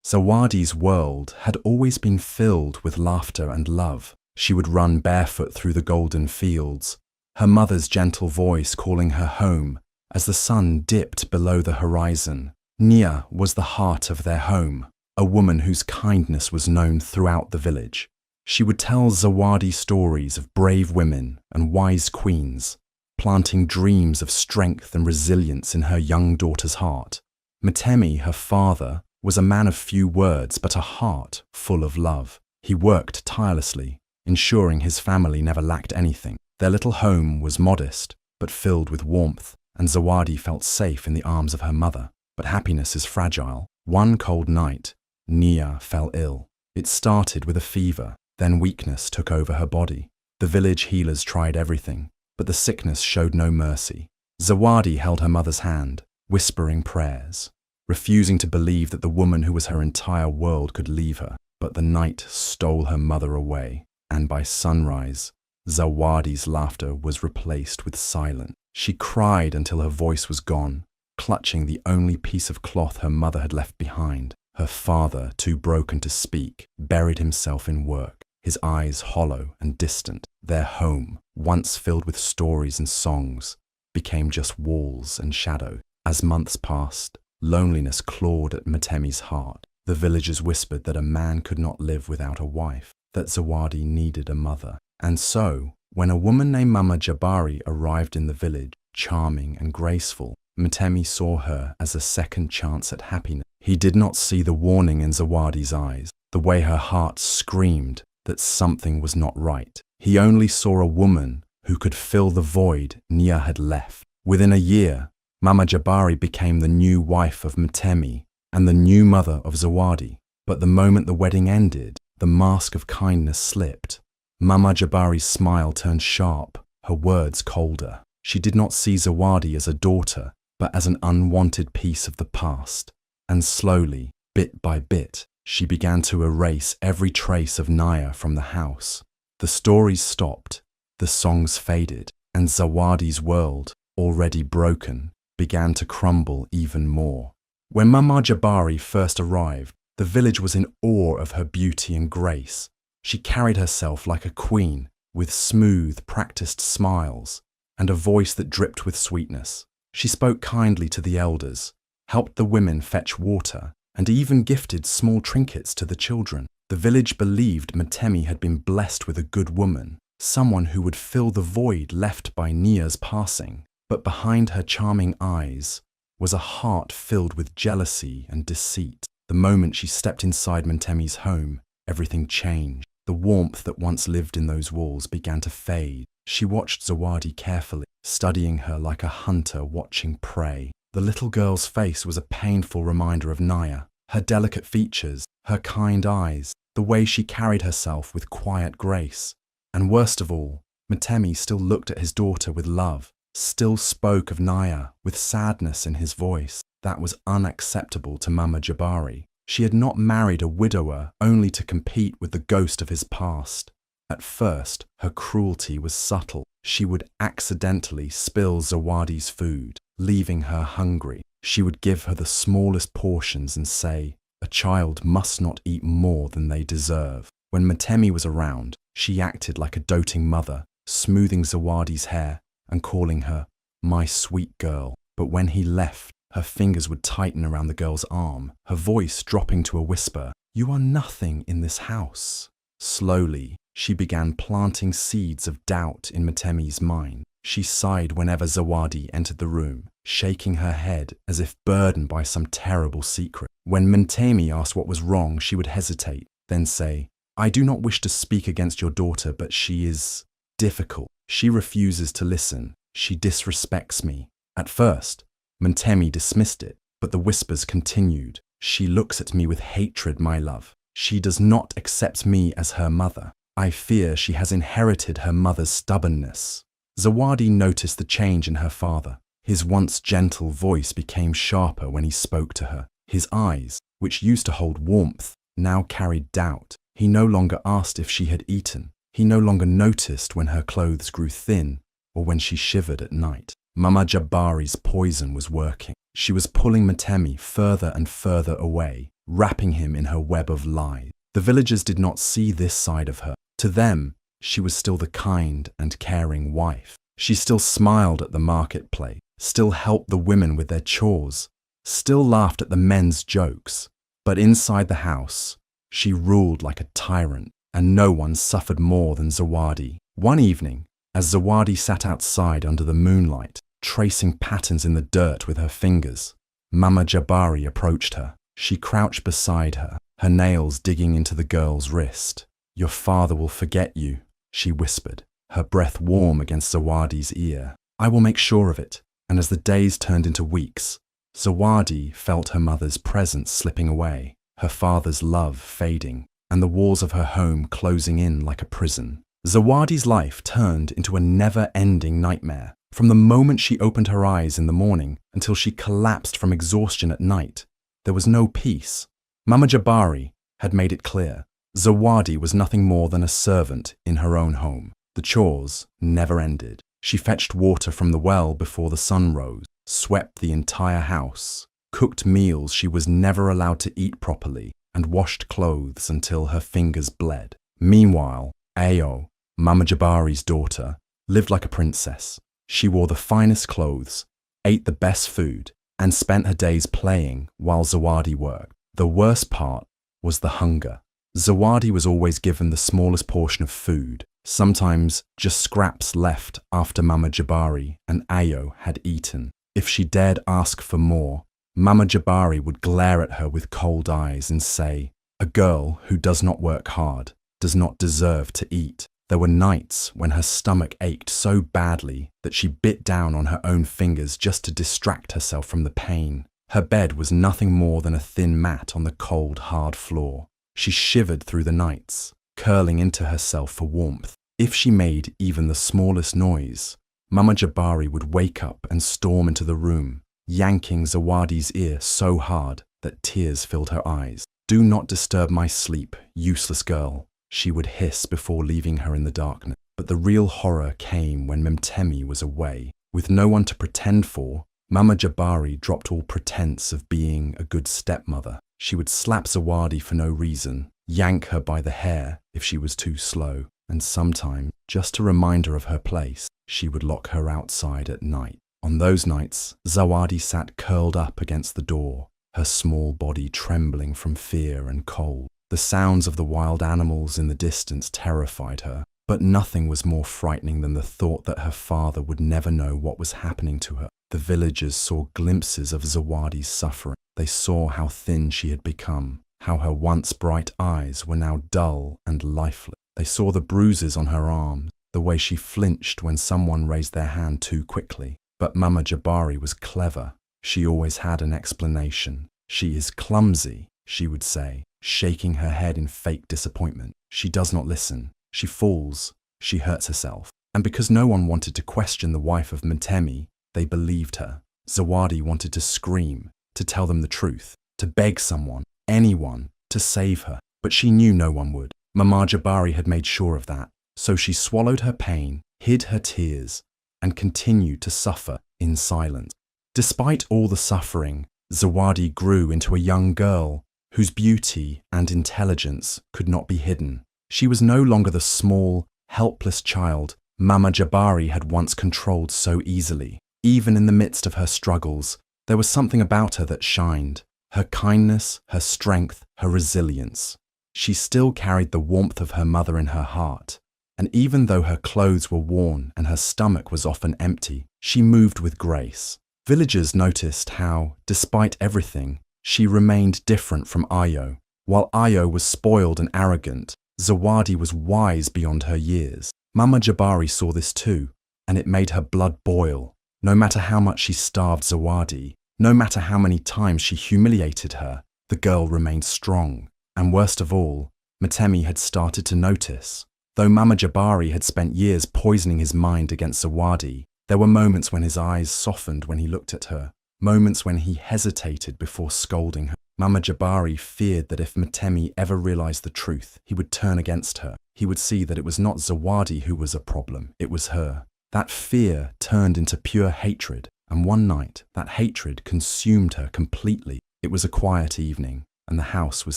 Zawadi's world had always been filled with laughter and love. She would run barefoot through the golden fields, her mother's gentle voice calling her home as the sun dipped below the horizon. Nia was the heart of their home, a woman whose kindness was known throughout the village. She would tell Zawadi stories of brave women and wise queens, planting dreams of strength and resilience in her young daughter's heart. Mtemi, her father, was a man of few words but a heart full of love. He worked tirelessly, ensuring his family never lacked anything. Their little home was modest but filled with warmth, and Zawadi felt safe in the arms of her mother. But happiness is fragile. One cold night, Nia fell ill. It started with a fever, then weakness took over her body. The village healers tried everything, but the sickness showed no mercy. Zawadi held her mother's hand, whispering prayers, refusing to believe that the woman who was her entire world could leave her. But the night stole her mother away, and by sunrise, Zawadi's laughter was replaced with silence. She cried until her voice was gone, clutching the only piece of cloth her mother had left behind. Her father, too broken to speak, buried himself in work, his eyes hollow and distant. Their home, once filled with stories and songs, became just walls and shadow. As months passed, loneliness clawed at Mtemi's heart. The villagers whispered that a man could not live without a wife, that Zawadi needed a mother. And so, when a woman named Mama Jabari arrived in the village, charming and graceful, Mtemi saw her as a second chance at happiness. He did not see the warning in Zawadi's eyes, the way her heart screamed that something was not right. He only saw a woman who could fill the void Nia had left. Within a year, Mama Jabari became the new wife of Mtemi and the new mother of Zawadi. But the moment the wedding ended, the mask of kindness slipped. Mama Jabari's smile turned sharp, her words colder. She did not see Zawadi as a daughter, but as an unwanted piece of the past. And slowly, bit by bit, she began to erase every trace of Nia from the house. The stories stopped, the songs faded, and Zawadi's world, already broken, began to crumble even more. When Mama Jabari first arrived, the village was in awe of her beauty and grace. She carried herself like a queen, with smooth, practiced smiles, and a voice that dripped with sweetness. She spoke kindly to the elders, helped the women fetch water, and even gifted small trinkets to the children. The village believed Mtemi had been blessed with a good woman, someone who would fill the void left by Nia's passing. But behind her charming eyes was a heart filled with jealousy and deceit. The moment she stepped inside Mtemi's home, everything changed. The warmth that once lived in those walls began to fade. She watched Zawadi carefully, studying her like a hunter watching prey. The little girl's face was a painful reminder of Nia. Her delicate features, her kind eyes, the way she carried herself with quiet grace. And worst of all, Mtemi still looked at his daughter with love, still spoke of Nia with sadness in his voice. That was unacceptable to Mama Jabari. She had not married a widower only to compete with the ghost of his past. At first, her cruelty was subtle. She would accidentally spill Zawadi's food, leaving her hungry. She would give her the smallest portions and say, "A child must not eat more than they deserve." When Mtemi was around, she acted like a doting mother, smoothing Zawadi's hair and calling her, "my sweet girl." But when he left, her fingers would tighten around the girl's arm, her voice dropping to a whisper, "You are nothing in this house." Slowly, she began planting seeds of doubt in Mtemi's mind. She sighed whenever Zawadi entered the room, shaking her head as if burdened by some terrible secret. When Mtemi asked what was wrong, she would hesitate, then say, "I do not wish to speak against your daughter, but she is difficult. She refuses to listen. She disrespects me." At first, Mtemi dismissed it, but the whispers continued. "She looks at me with hatred, my love. She does not accept me as her mother. I fear she has inherited her mother's stubbornness." Zawadi noticed the change in her father. His once gentle voice became sharper when he spoke to her. His eyes, which used to hold warmth, now carried doubt. He no longer asked if she had eaten. He no longer noticed when her clothes grew thin or when she shivered at night. Mama Jabari's poison was working. She was pulling Mtemi further and further away, wrapping him in her web of lies. The villagers did not see this side of her. To them, she was still the kind and caring wife. She still smiled at the marketplace, still helped the women with their chores, still laughed at the men's jokes. But inside the house, she ruled like a tyrant, and no one suffered more than Zawadi. One evening, as Zawadi sat outside under the moonlight, tracing patterns in the dirt with her fingers, Mama Jabari approached her. She crouched beside her, her nails digging into the girl's wrist. "Your father will forget you," she whispered, her breath warm against Zawadi's ear. "I will make sure of it." And as the days turned into weeks, Zawadi felt her mother's presence slipping away, her father's love fading, and the walls of her home closing in like a prison. Zawadi's life turned into a never-ending nightmare. From the moment she opened her eyes in the morning until she collapsed from exhaustion at night, there was no peace. Mama Jabari had made it clear. Zawadi was nothing more than a servant in her own home. The chores never ended. She fetched water from the well before the sun rose, swept the entire house, cooked meals she was never allowed to eat properly, and washed clothes until her fingers bled. Meanwhile, Ayo, Mama Jabari's daughter, lived like a princess. She wore the finest clothes, ate the best food, and spent her days playing while Zawadi worked. The worst part was the hunger. Zawadi was always given the smallest portion of food, sometimes just scraps left after Mama Jabari and Ayo had eaten. If she dared ask for more, Mama Jabari would glare at her with cold eyes and say, "A girl who does not work hard does not deserve to eat." There were nights when her stomach ached so badly that she bit down on her own fingers just to distract herself from the pain. Her bed was nothing more than a thin mat on the cold, hard floor. She shivered through the nights, curling into herself for warmth. If she made even the smallest noise, Mama Jabari would wake up and storm into the room, yanking Zawadi's ear so hard that tears filled her eyes. "Do not disturb my sleep, useless girl," she would hiss before leaving her in the darkness. But the real horror came when Mtemi was away. With no one to pretend for, Mama Jabari dropped all pretense of being a good stepmother. She would slap Zawadi for no reason, yank her by the hair if she was too slow, and sometimes, just to remind her of her place, she would lock her outside at night. On those nights, Zawadi sat curled up against the door, her small body trembling from fear and cold. The sounds of the wild animals in the distance terrified her, but nothing was more frightening than the thought that her father would never know what was happening to her. The villagers saw glimpses of Zawadi's suffering. They saw how thin she had become, how her once bright eyes were now dull and lifeless. They saw the bruises on her arms, the way she flinched when someone raised their hand too quickly. But Mama Jabari was clever. She always had an explanation. "She is clumsy," she would say, shaking her head in fake disappointment. "She does not listen. She falls. She hurts herself." And because no one wanted to question the wife of Mtemi, they believed her. Zawadi wanted to scream, to tell them the truth, to beg someone, anyone, to save her. But she knew no one would. Mama Jabari had made sure of that. So she swallowed her pain, hid her tears, and continued to suffer in silence. Despite all the suffering, Zawadi grew into a young girl whose beauty and intelligence could not be hidden. She was no longer the small, helpless child Mama Jabari had once controlled so easily. Even in the midst of her struggles, there was something about her that shined. Her kindness, her strength, her resilience. She still carried the warmth of her mother in her heart. And even though her clothes were worn and her stomach was often empty, she moved with grace. Villagers noticed how, despite everything, she remained different from Ayo. While Ayo was spoiled and arrogant, Zawadi was wise beyond her years. Mama Jabari saw this too, and it made her blood boil. No matter how much she starved Zawadi, no matter how many times she humiliated her, the girl remained strong. And worst of all, Mtemi had started to notice. Though Mama Jabari had spent years poisoning his mind against Zawadi, there were moments when his eyes softened when he looked at her, moments when he hesitated before scolding her. Mama Jabari feared that if Mtemi ever realized the truth, he would turn against her. He would see that it was not Zawadi who was a problem, it was her. That fear turned into pure hatred, and one night that hatred consumed her completely. It was a quiet evening. and the house was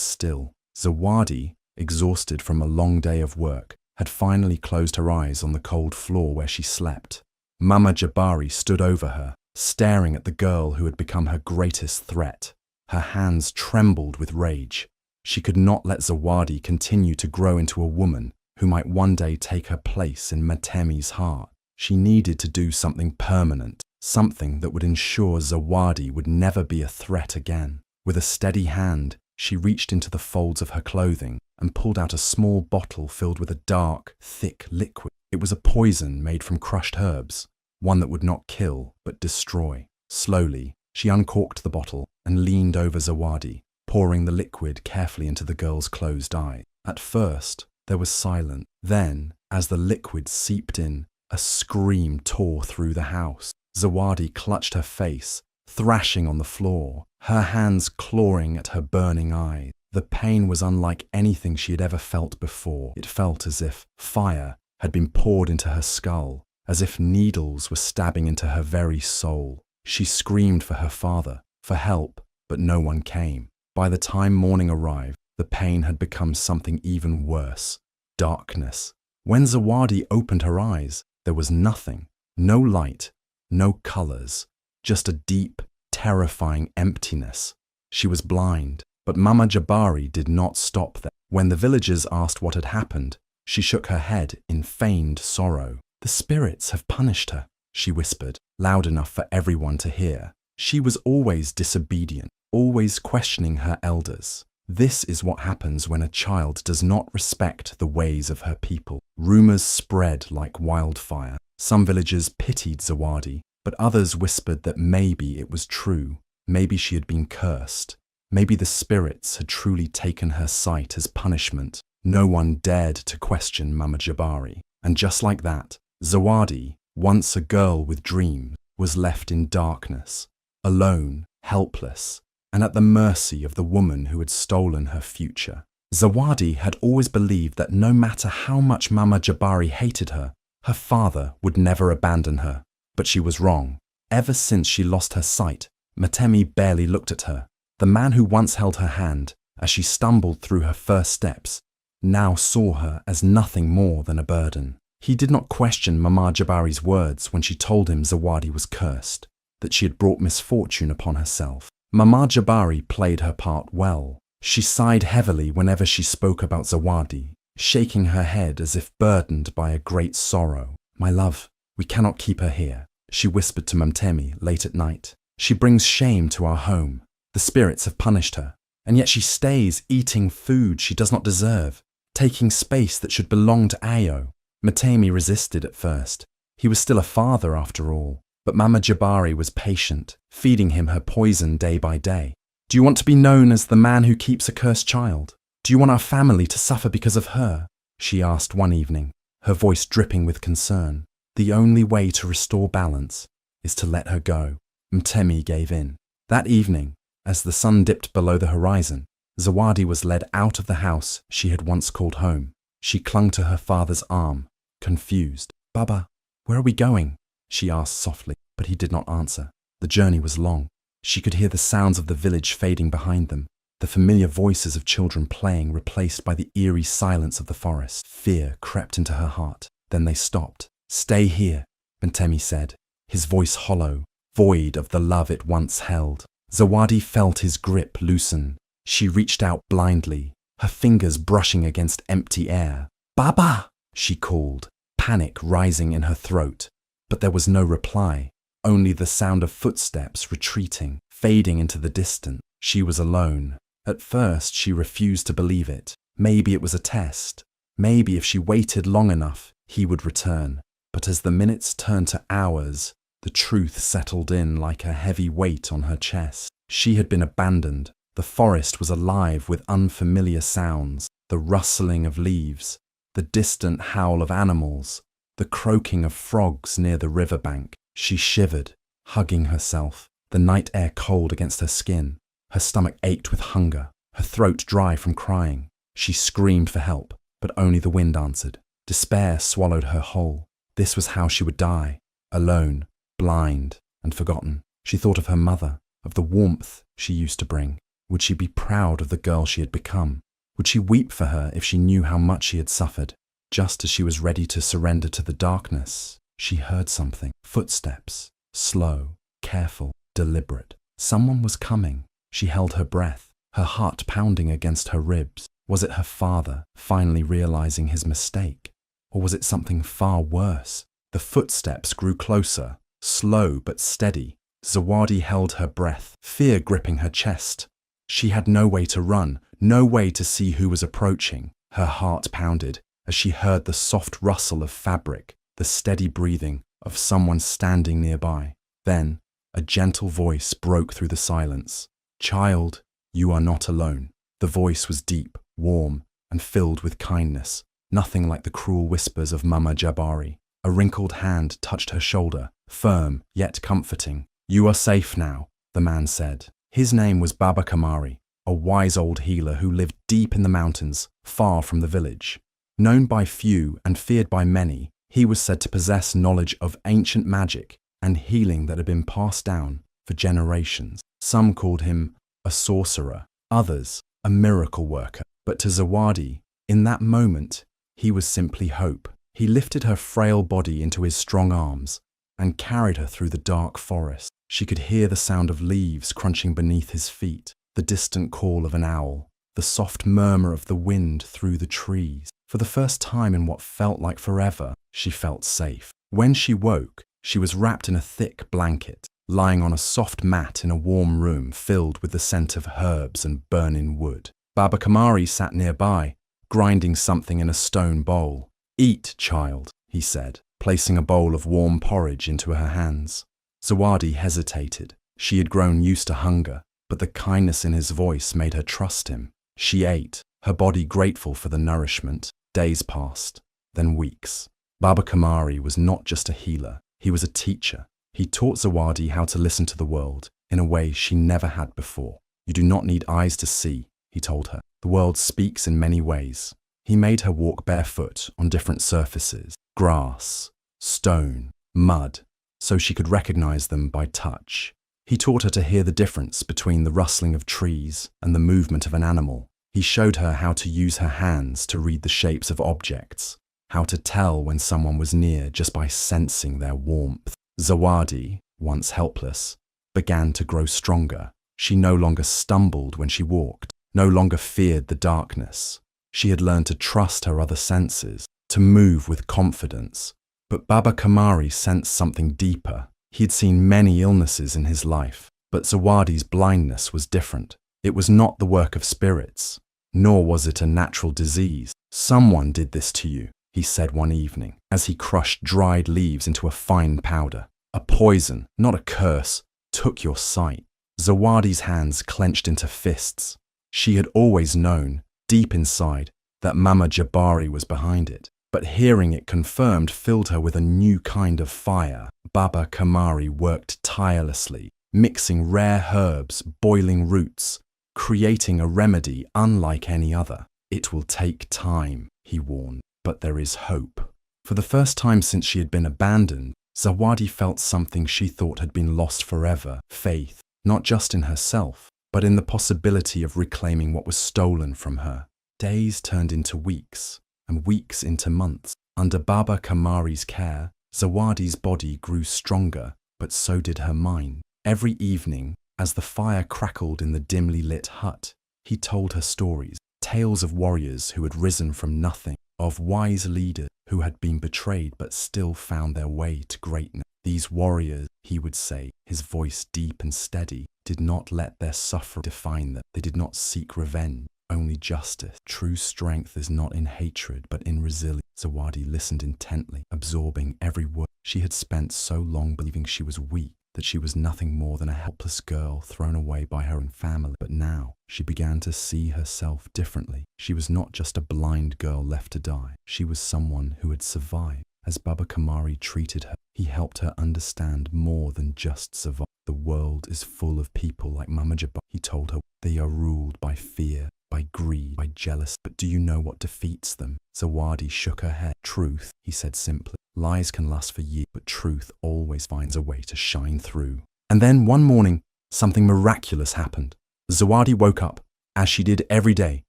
still. Zawadi, exhausted from a long day of work, had finally closed her eyes on the cold floor where she slept. Mama Jabari stood over her, staring at the girl who had become her greatest threat. Her hands trembled with rage. She could not let Zawadi continue to grow into a woman who might one day take her place in Mtemi's heart. She needed to do something permanent, something that would ensure Zawadi would never be a threat again. With a steady hand, she reached into the folds of her clothing and pulled out a small bottle filled with a dark, thick liquid. It was a poison made from crushed herbs, one that would not kill but destroy. Slowly, she uncorked the bottle and leaned over Zawadi, pouring the liquid carefully into the girl's closed eye. At first, there was silence. Then, as the liquid seeped in, a scream tore through the house. Zawadi clutched her face, thrashing on the floor, her hands clawing at her burning eyes. The pain was unlike anything she had ever felt before. It felt as if fire had been poured into her skull, as if needles were stabbing into her very soul. She screamed for her father, for help, but no one came. By the time morning arrived, the pain had become something even worse: darkness. When Zawadi opened her eyes, there was nothing. No light, no colors, just a deep, terrifying emptiness. She was blind, but Mama Jabari did not stop there. When the villagers asked what had happened, she shook her head in feigned sorrow. "The spirits have punished her," she whispered, loud enough for everyone to hear. She was always disobedient, always questioning her elders. This is what happens when a child does not respect the ways of her people. Rumors spread like wildfire. Some villagers pitied Zawadi, but others whispered that maybe it was true. Maybe she had been cursed. Maybe the spirits had truly taken her sight as punishment. No one dared to question Mama Jabari. And just like that, Zawadi, once a girl with dreams, was left in darkness, alone, helpless, and at the mercy of the woman who had stolen her future. Zawadi had always believed that no matter how much Mama Jabari hated her, her father would never abandon her. But she was wrong. Ever since she lost her sight, Mtemi barely looked at her. The man who once held her hand as she stumbled through her first steps now saw her as nothing more than a burden. He did not question Mama Jabari's words when she told him Zawadi was cursed, that she had brought misfortune upon herself. Mama Jabari played her part well. She sighed heavily whenever she spoke about Zawadi, shaking her head as if burdened by a great sorrow. "My love, we cannot keep her here," she whispered to Mtemi late at night. "She brings shame to our home. The spirits have punished her, and yet she stays eating food she does not deserve, taking space that should belong to Ayo." Mtemi resisted at first. He was still a father after all. But Mama Jabari was patient, feeding him her poison day by day. "Do you want to be known as the man who keeps a cursed child? Do you want our family to suffer because of her?" she asked one evening, her voice dripping with concern. "The only way to restore balance is to let her go." Mtemi gave in. That evening, as the sun dipped below the horizon, Zawadi was led out of the house she had once called home. She clung to her father's arm, confused. "Baba, where are we going?" she asked softly, but he did not answer. The journey was long. She could hear the sounds of the village fading behind them, the familiar voices of children playing replaced by the eerie silence of the forest. Fear crept into her heart. Then they stopped. "Stay here," Mtemi said, his voice hollow, void of the love it once held. Zawadi felt his grip loosen. She reached out blindly, her fingers brushing against empty air. "Baba!" she called, panic rising in her throat. But there was no reply, only the sound of footsteps retreating, fading into the distance. She was alone. At first, she refused to believe it. Maybe it was a test. Maybe if she waited long enough, he would return. But as the minutes turned to hours, the truth settled in like a heavy weight on her chest. She had been abandoned. The forest was alive with unfamiliar sounds, the rustling of leaves, the distant howl of animals, the croaking of frogs near the riverbank. She shivered, hugging herself, the night air cold against her skin. Her stomach ached with hunger, her throat dry from crying. She screamed for help, but only the wind answered. Despair swallowed her whole. This was how she would die, alone, blind, and forgotten. She thought of her mother, of the warmth she used to bring. Would she be proud of the girl she had become? Would she weep for her if she knew how much she had suffered? Just as she was ready to surrender to the darkness, she heard something. Footsteps. Slow, careful, deliberate. Someone was coming. She held her breath, her heart pounding against her ribs. Was it her father, finally realizing his mistake? Or was it something far worse? The footsteps grew closer, slow but steady. Zawadi held her breath, fear gripping her chest. She had no way to run, no way to see who was approaching. Her heart pounded as she heard the soft rustle of fabric, the steady breathing of someone standing nearby. Then, a gentle voice broke through the silence. "Child, you are not alone." The voice was deep, warm, and filled with kindness, nothing like the cruel whispers of Mama Jabari. A wrinkled hand touched her shoulder, firm yet comforting. "You are safe now," the man said. His name was Baba Kamari, a wise old healer who lived deep in the mountains, far from the village. Known by few and feared by many, he was said to possess knowledge of ancient magic and healing that had been passed down for generations. Some called him a sorcerer, others a miracle worker. But to Zawadi, in that moment, he was simply hope. He lifted her frail body into his strong arms and carried her through the dark forest. She could hear the sound of leaves crunching beneath his feet, the distant call of an owl, the soft murmur of the wind through the trees. For the first time in what felt like forever, she felt safe. When she woke, she was wrapped in a thick blanket, lying on a soft mat in a warm room filled with the scent of herbs and burning wood. Baba Kamari sat nearby, grinding something in a stone bowl. "Eat, child," he said, placing a bowl of warm porridge into her hands. Zawadi hesitated. She had grown used to hunger, but the kindness in his voice made her trust him. She ate, her body grateful for the nourishment. Days passed, then weeks. Baba Kamari was not just a healer, he was a teacher. He taught Zawadi how to listen to the world in a way she never had before. "You do not need eyes to see," he told her. "The world speaks in many ways." He made her walk barefoot on different surfaces, grass, stone, mud, so she could recognize them by touch. He taught her to hear the difference between the rustling of trees and the movement of an animal. He showed her how to use her hands to read the shapes of objects, how to tell when someone was near just by sensing their warmth. Zawadi, once helpless, began to grow stronger. She no longer stumbled when she walked, no longer feared the darkness. She had learned to trust her other senses, to move with confidence. But Baba Kamari sensed something deeper. He had seen many illnesses in his life, but Zawadi's blindness was different. It was not the work of spirits, nor was it a natural disease. "Someone did this to you," he said one evening, as he crushed dried leaves into a fine powder. "A poison, not a curse, took your sight." Zawadi's hands clenched into fists. She had always known, deep inside, that Mama Jabari was behind it, but hearing it confirmed filled her with a new kind of fire. Baba Kamari worked tirelessly, mixing rare herbs, boiling roots, creating a remedy unlike any other. "It will take time," he warned, "but there is hope." For the first time since she had been abandoned, Zawadi felt something she thought had been lost forever: faith, not just in herself, but in the possibility of reclaiming what was stolen from her. Days turned into weeks, and weeks into months. Under Baba Kamari's care, Zawadi's body grew stronger, but so did her mind. Every evening, as the fire crackled in the dimly lit hut, he told her stories, tales of warriors who had risen from nothing, of wise leaders who had been betrayed but still found their way to greatness. These warriors, he would say, his voice deep and steady, did not let their suffering define them. They did not seek revenge, only justice. True strength is not in hatred, but in resilience. Zawadi listened intently, absorbing every word. She had spent so long believing she was weak, that she was nothing more than a helpless girl thrown away by her own family. But now, she began to see herself differently. She was not just a blind girl left to die. She was someone who had survived. As Baba Kamari treated her, he helped her understand more than just survive. The world is full of people like Mama Jabbar. He told her, they are ruled by fear, by greed, by jealousy. But do you know what defeats them? Zawadi shook her head. Truth, he said simply. Lies can last for years, but truth always finds a way to shine through. And then one morning, something miraculous happened. Zawadi woke up, as she did every day,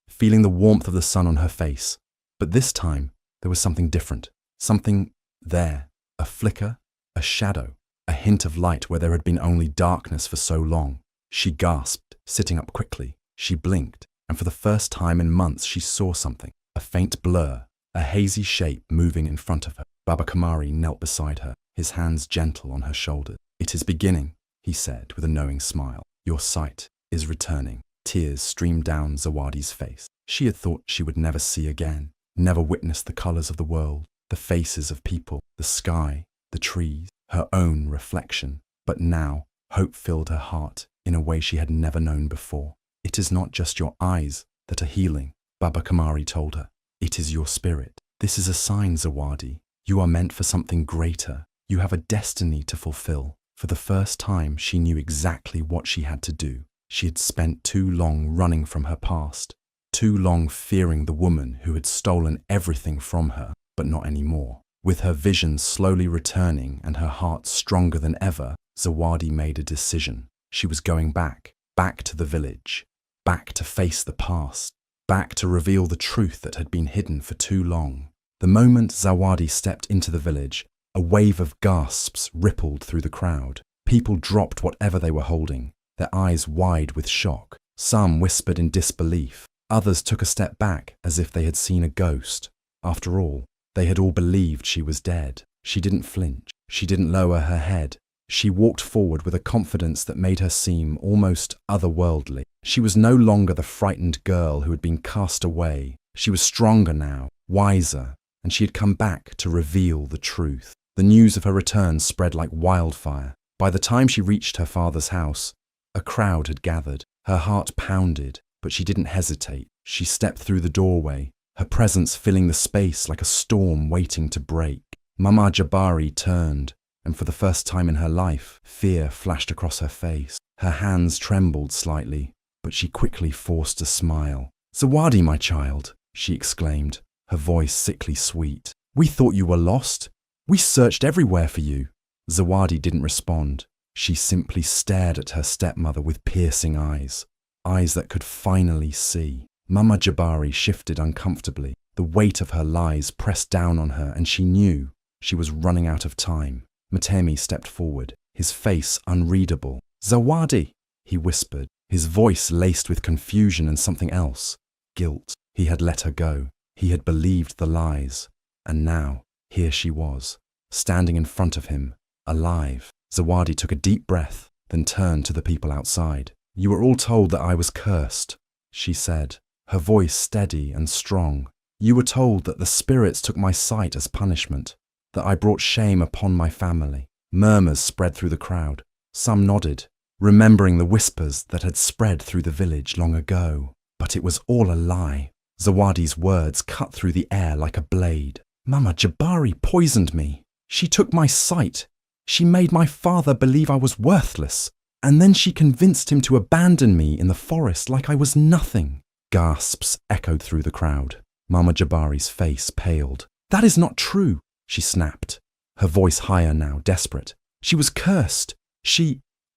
feeling the warmth of the sun on her face. But this time, there was something different. Something there. A flicker, a shadow, a hint of light where there had been only darkness for so long. She gasped, sitting up quickly. She blinked, and for the first time in months she saw something. A faint blur, a hazy shape moving in front of her. Baba Kamari knelt beside her, his hands gentle on her shoulders. "It is beginning," he said with a knowing smile. "Your sight is returning." Tears streamed down Zawadi's face. She had thought she would never see again, never witness the colours of the world, the faces of people, the sky, the trees, her own reflection. But now, hope filled her heart in a way she had never known before. "It is not just your eyes that are healing," Baba Kamari told her. "It is your spirit. This is a sign, Zawadi. You are meant for something greater. You have a destiny to fulfill." For the first time, she knew exactly what she had to do. She had spent too long running from her past, too long fearing the woman who had stolen everything from her, but not anymore. With her vision slowly returning and her heart stronger than ever, Zawadi made a decision. She was going back to the village, back to face the past, back to reveal the truth that had been hidden for too long. The moment Zawadi stepped into the village, a wave of gasps rippled through the crowd. People dropped whatever they were holding, their eyes wide with shock. Some whispered in disbelief. Others took a step back as if they had seen a ghost. After all, they had all believed she was dead. She didn't flinch. She didn't lower her head. She walked forward with a confidence that made her seem almost otherworldly. She was no longer the frightened girl who had been cast away. She was stronger now, wiser, and she had come back to reveal the truth. The news of her return spread like wildfire. By the time she reached her father's house, a crowd had gathered. Her heart pounded, but she didn't hesitate. She stepped through the doorway, her presence filling the space like a storm waiting to break. Mama Jabari turned, and for the first time in her life, fear flashed across her face. Her hands trembled slightly, but she quickly forced a smile. "Zawadi, my child," she exclaimed, her voice sickly sweet. "We thought you were lost. We searched everywhere for you." Zawadi didn't respond. She simply stared at her stepmother with piercing eyes, eyes that could finally see. Mama Jabari shifted uncomfortably. The weight of her lies pressed down on her, and she knew she was running out of time. Matemi stepped forward, his face unreadable. "Zawadi," he whispered, his voice laced with confusion and something else. Guilt. He had let her go. He had believed the lies. And now, here she was, standing in front of him, alive. Zawadi took a deep breath, then turned to the people outside. "You were all told that I was cursed," she said, her voice steady and strong. "You were told that the spirits took my sight as punishment, that I brought shame upon my family." Murmurs spread through the crowd. Some nodded, remembering the whispers that had spread through the village long ago. But it was all a lie. Zawadi's words cut through the air like a blade. "Mama Jabari poisoned me. She took my sight. She made my father believe I was worthless. And then she convinced him to abandon me in the forest like I was nothing." Gasps echoed through the crowd. Mama Jabari's face paled. "That is not true," she snapped, her voice higher now, desperate. "She was cursed.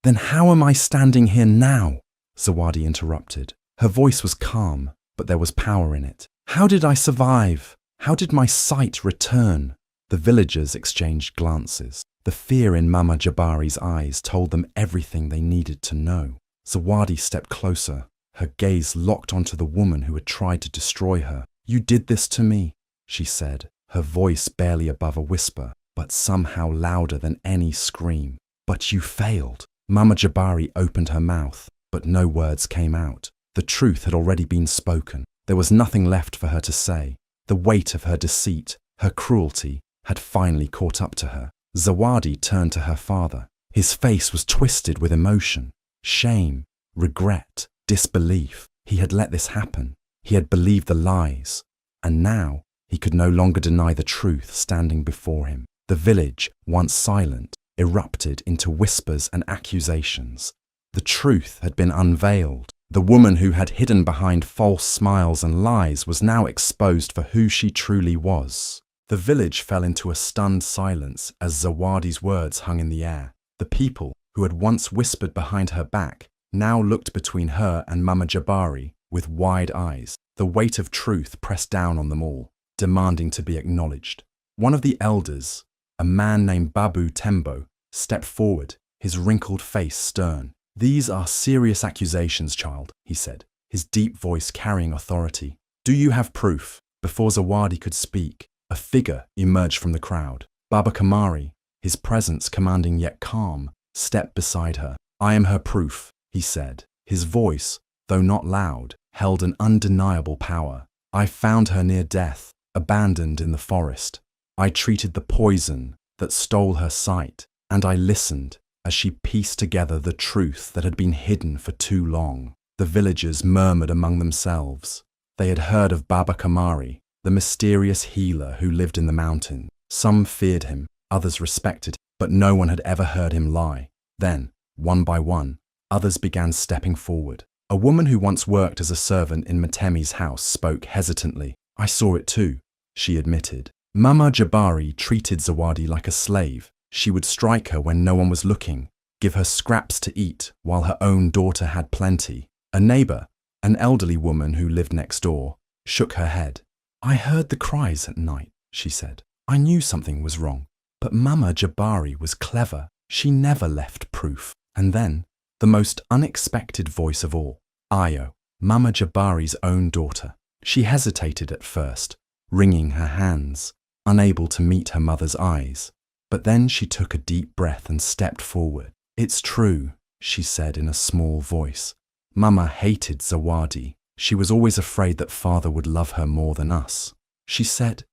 Then how am I standing here now?" Zawadi interrupted. Her voice was calm, but there was power in it. "How did I survive? How did my sight return?" The villagers exchanged glances. The fear in Mama Jabari's eyes told them everything they needed to know. Zawadi stepped closer, her gaze locked onto the woman who had tried to destroy her. "You did this to me," she said, her voice barely above a whisper, but somehow louder than any scream. "But you failed." Mama Jabari opened her mouth, but no words came out. The truth had already been spoken. There was nothing left for her to say. The weight of her deceit, her cruelty, had finally caught up to her. Zawadi turned to her father. His face was twisted with emotion, shame, regret, disbelief. He had let this happen. He had believed the lies. And now he could no longer deny the truth standing before him. The village, once silent, erupted into whispers and accusations. The truth had been unveiled. The woman who had hidden behind false smiles and lies was now exposed for who she truly was. The village fell into a stunned silence as Zawadi's words hung in the air. The people, who had once whispered behind her back, now looked between her and Mama Jabari with wide eyes. The weight of truth pressed down on them all, demanding to be acknowledged. One of the elders, a man named Babu Tembo, stepped forward, his wrinkled face stern. "These are serious accusations, child," he said, his deep voice carrying authority. "Do you have proof?" Before Zawadi could speak, a figure emerged from the crowd. Baba Kamari, his presence commanding yet calm, stepped beside her. "I am her proof," he said. His voice, though not loud, held an undeniable power. "I found her near death, abandoned in the forest. I treated the poison that stole her sight, and I listened as she pieced together the truth that had been hidden for too long." The villagers murmured among themselves. They had heard of Baba Kamari, the mysterious healer who lived in the mountain. Some feared him, others respected him, but no one had ever heard him lie. Then, one by one, others began stepping forward. A woman who once worked as a servant in Matemi's house spoke hesitantly. "I saw it too," she admitted. Mama Jabari treated Zawadi like a slave. She would strike her when no one was looking, give her scraps to eat while her own daughter had plenty. A neighbor, an elderly woman who lived next door, shook her head. "I heard the cries at night," she said. "I knew something was wrong. But Mama Jabari was clever. She never left proof." And then, the most unexpected voice of all, Ayo, Mama Jabari's own daughter. She hesitated at first, wringing her hands, unable to meet her mother's eyes. But then she took a deep breath and stepped forward. "It's true," she said in a small voice. "Mama hated Zawadi. She was always afraid that father would love her more than us. She said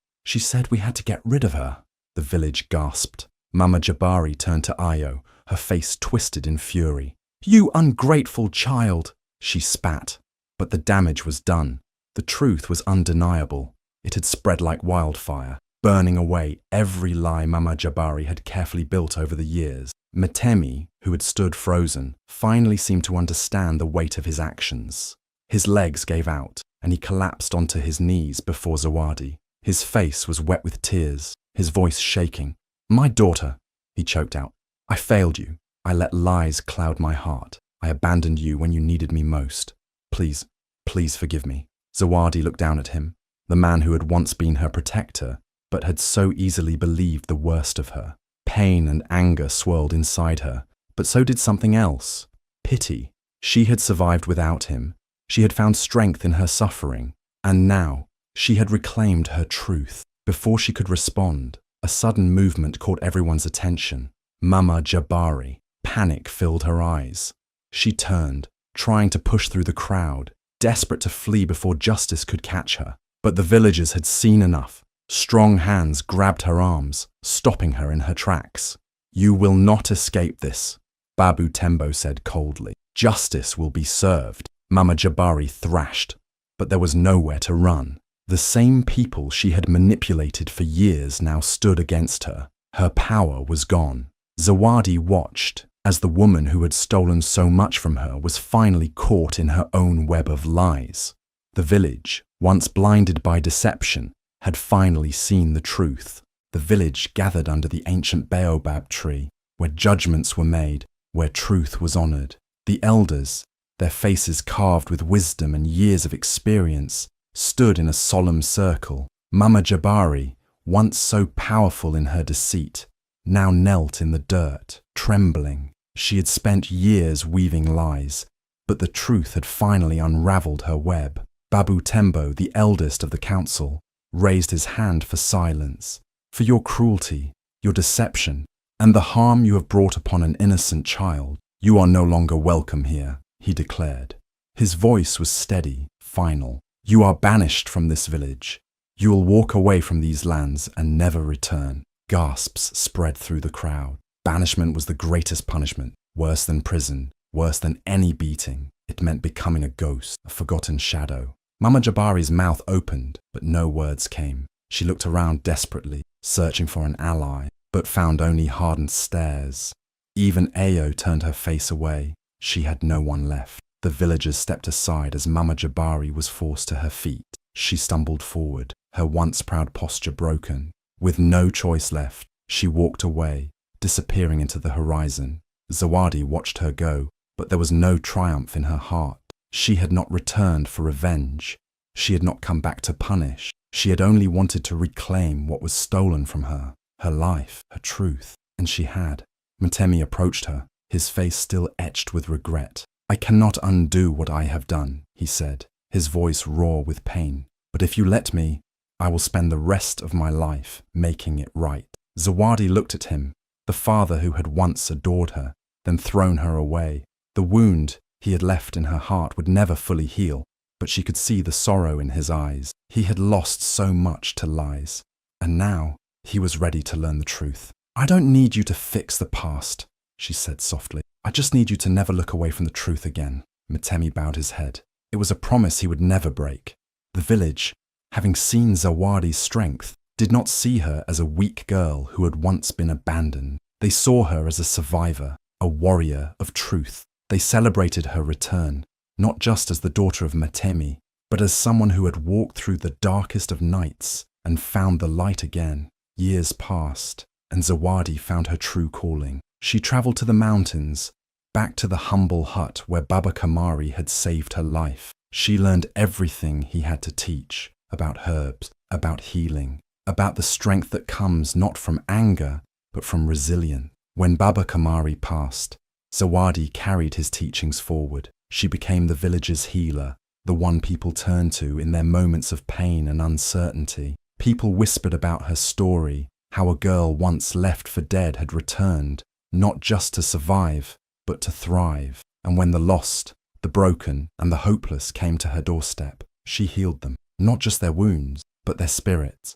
we had to get rid of her." The village gasped. Mama Jabari turned to Ayo, her face twisted in fury. "You ungrateful child!" she spat. But the damage was done. The truth was undeniable. It had spread like wildfire, burning away every lie Mama Jabari had carefully built over the years. Matemi, who had stood frozen, finally seemed to understand the weight of his actions. His legs gave out, and he collapsed onto his knees before Zawadi. His face was wet with tears, his voice shaking. "My daughter," he choked out. "I failed you. I let lies cloud my heart. I abandoned you when you needed me most. Please, please forgive me." Zawadi looked down at him, the man who had once been her protector, but had so easily believed the worst of her. Pain and anger swirled inside her, but so did something else. Pity. She had survived without him. She had found strength in her suffering, and now she had reclaimed her truth. Before she could respond, a sudden movement caught everyone's attention. Mama Jabari. Panic filled her eyes. She turned, trying to push through the crowd, desperate to flee before justice could catch her. But the villagers had seen enough. Strong hands grabbed her arms, stopping her in her tracks. "You will not escape this," Babu Tembo said coldly. "Justice will be served." Mama Jabari thrashed, but there was nowhere to run. The same people she had manipulated for years now stood against her. Her power was gone. Zawadi watched as the woman who had stolen so much from her was finally caught in her own web of lies. The village, once blinded by deception, had finally seen the truth. The village gathered under the ancient baobab tree, where judgments were made, where truth was honored. The elders, their faces carved with wisdom and years of experience, stood in a solemn circle. Mama Jabari, once so powerful in her deceit, now knelt in the dirt, trembling. She had spent years weaving lies, but the truth had finally unraveled her web. Babu Tembo, the eldest of the council, raised his hand for silence. "For your cruelty, your deception, and the harm you have brought upon an innocent child, you are no longer welcome here," he declared. His voice was steady, final. "You are banished from this village. You will walk away from these lands and never return." Gasps spread through the crowd. Banishment was the greatest punishment, worse than prison, worse than any beating. It meant becoming a ghost, a forgotten shadow. Mama Jabari's mouth opened, but no words came. She looked around desperately, searching for an ally, but found only hardened stares. Even Ayo turned her face away. She had no one left. The villagers stepped aside as Mama Jabari was forced to her feet. She stumbled forward, her once proud posture broken. With no choice left, she walked away, disappearing into the horizon. Zawadi watched her go, but there was no triumph in her heart. She had not returned for revenge. She had not come back to punish. She had only wanted to reclaim what was stolen from her, her life, her truth, and she had. Mtemi approached her, his face still etched with regret. "I cannot undo what I have done," he said, his voice raw with pain. "But if you let me, I will spend the rest of my life making it right." Zawadi looked at him, the father who had once adored her, then thrown her away. The wound he had left in her heart would never fully heal, but she could see the sorrow in his eyes. He had lost so much to lies, and now he was ready to learn the truth. "I don't need you to fix the past," she said softly. "I just need you to never look away from the truth again." Mtemi bowed his head. It was a promise he would never break. The village, having seen Zawadi's strength, did not see her as a weak girl who had once been abandoned. They saw her as a survivor, a warrior of truth. They celebrated her return, not just as the daughter of Mtemi, but as someone who had walked through the darkest of nights and found the light again. Years passed, and Zawadi found her true calling. She traveled to the mountains, back to the humble hut where Baba Kamari had saved her life. She learned everything he had to teach about herbs, about healing, about the strength that comes not from anger, but from resilience. When Baba Kamari passed, Zawadi carried his teachings forward. She became the village's healer, the one people turned to in their moments of pain and uncertainty. People whispered about her story, how a girl once left for dead had returned, not just to survive, but to thrive. And when the lost, the broken, and the hopeless came to her doorstep, she healed them, not just their wounds, but their spirits.